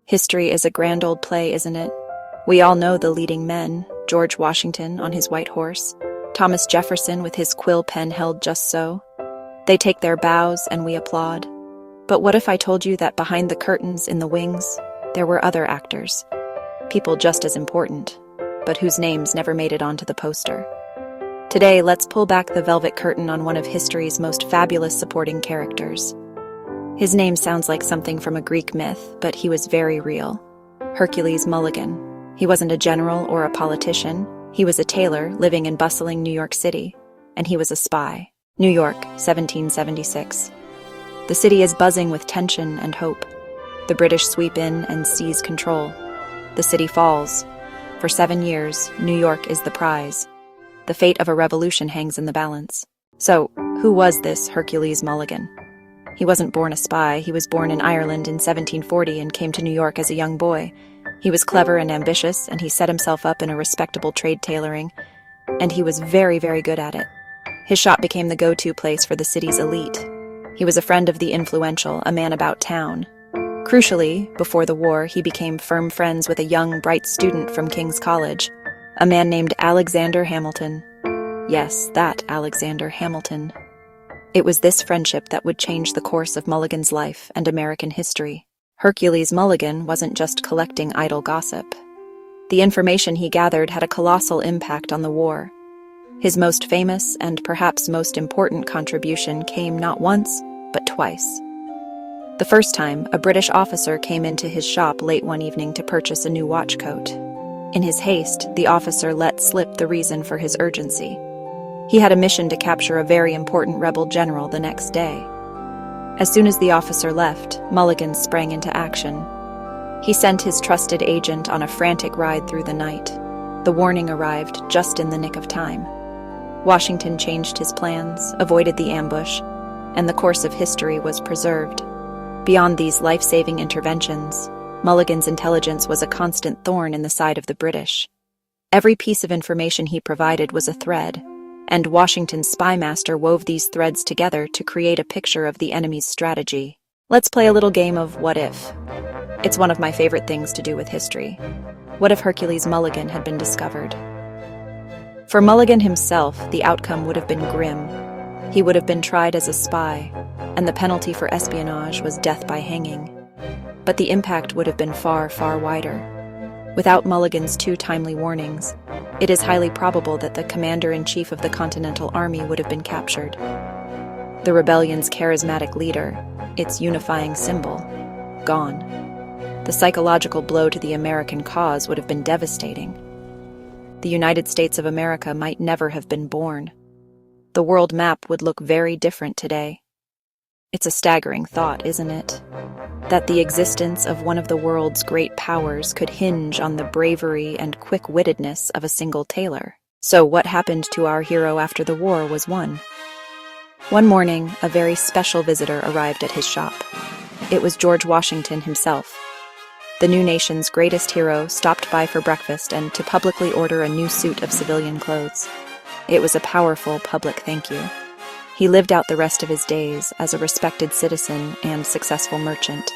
History is a grand old play, isn't it? We all know the leading men, George Washington on his white horse, Thomas Jefferson with his quill pen held just so. They take their bows and we applaud. But what if I told you that behind the curtains in the wings, there were other actors? People just as important, but whose names never made it onto the poster. Today, let's pull back the velvet curtain on one of history's most fabulous supporting characters. His name sounds like something from a Greek myth, but he was very real. Hercules Mulligan. He wasn't a general or a politician. He was a tailor living in bustling New York City, and he was a spy. New York, 1776. The city is buzzing with tension and hope. The British sweep in and seize control. The city falls. For 7 years, New York is the prize. The fate of a revolution hangs in the balance. So, who was this Hercules Mulligan? He wasn't born a spy. He was born in Ireland in 1740 and came to New York as a young boy. He was clever and ambitious, and he set himself up in a respectable trade tailoring, and he was very, very good at it. His shop became the go-to place for the city's elite. He was a friend of the influential, a man about town. Crucially, before the war, he became firm friends with a young, bright student from King's College, a man named Alexander Hamilton. Yes, that Alexander Hamilton. It was this friendship that would change the course of Mulligan's life and American history. Hercules Mulligan wasn't just collecting idle gossip. The information he gathered had a colossal impact on the war. His most famous and perhaps most important contribution came not once, but twice. The first time, a British officer came into his shop late one evening to purchase a new watch coat. In his haste, the officer let slip the reason for his urgency. He had a mission to capture a very important rebel general the next day. As soon as the officer left, Mulligan sprang into action. He sent his trusted agent on a frantic ride through the night. The warning arrived just in the nick of time. Washington changed his plans, avoided the ambush, and the course of history was preserved. Beyond these life-saving interventions, Mulligan's intelligence was a constant thorn in the side of the British. Every piece of information he provided was a thread, and Washington's spy master wove these threads together to create a picture of the enemy's strategy. Let's play a little game of what if. It's one of my favorite things to do with history. What if Hercules Mulligan had been discovered? For Mulligan himself, the outcome would have been grim. He would have been tried as a spy, and the penalty for espionage was death by hanging. But the impact would have been far, far wider. Without Mulligan's 2 timely warnings, it is highly probable that the commander-in-chief of the Continental Army would have been captured. The rebellion's charismatic leader, its unifying symbol, gone. The psychological blow to the American cause would have been devastating. The United States of America might never have been born. The world map would look very different today. It's a staggering thought, isn't it? That the existence of one of the world's great powers could hinge on the bravery and quick-wittedness of a single tailor. So what happened to our hero after the war was one morning, a very special visitor arrived at his shop. It was George Washington himself. The new nation's greatest hero stopped by for breakfast and to publicly order a new suit of civilian clothes. It was a powerful public thank you. He lived out the rest of his days as a respected citizen and successful merchant.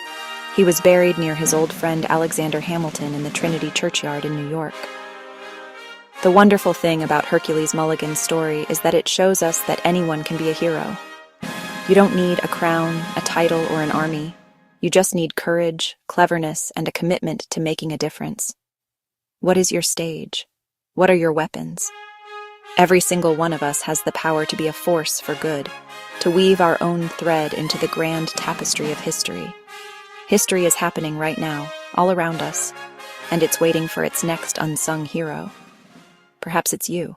He was buried near his old friend Alexander Hamilton in the Trinity Churchyard in New York. The wonderful thing about Hercules Mulligan's story is that it shows us that anyone can be a hero. You don't need a crown, a title, or an army. You just need courage, cleverness, and a commitment to making a difference. What is your stage? What are your weapons? Every single one of us has the power to be a force for good, to weave our own thread into the grand tapestry of history. History is happening right now, all around us, and it's waiting for its next unsung hero. Perhaps it's you.